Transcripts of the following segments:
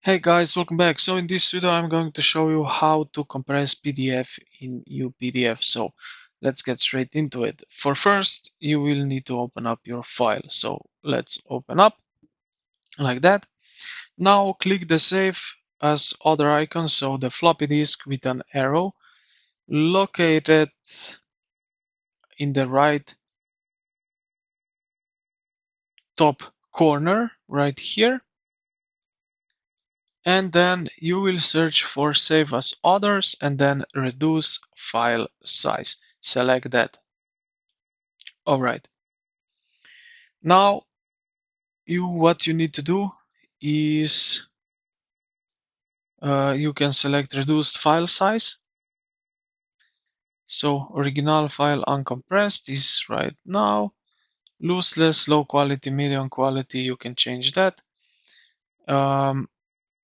Hey guys, welcome back. So in this video I'm going to show you how to compress PDF in UPDF. So let's get straight into it. For first, you will need to open up your file. So let's open up like that. Now click the save as other icon, so the floppy disk with an arrow located in the right top corner right here. And then you will search for save as others and then reduce file size. Select that. All right. Now what you need to do is you can select reduced file size. So original file uncompressed is right now. Lossless, low quality, medium quality, you can change that.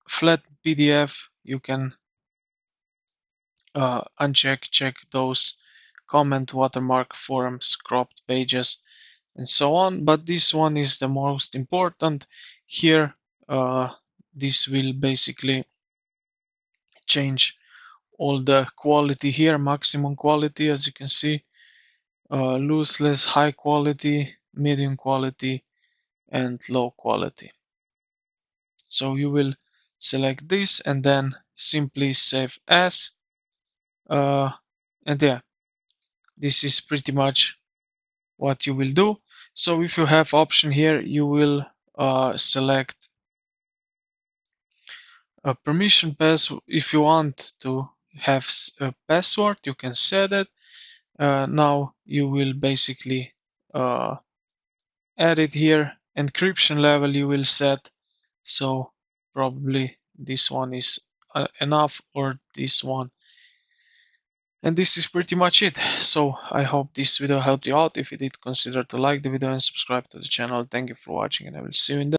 Flat PDF, you can check those comment, watermark, forums, cropped pages, and so on. But this one is the most important. Here, this will basically change all the quality here, maximum quality, as you can see, lossless, high quality, medium quality, and low quality. So you will select this and then simply save as. And yeah, this is pretty much what you will do. So if you have option here, you will select a permission pass. If you want to have a password, you can set it. Now you will basically add it here. Encryption level you will set. So probably this one is enough, or this one. And this is pretty much it. So I hope this video helped you out. If you did, consider to like the video and subscribe to the channel. Thank you for watching, and I will see you in the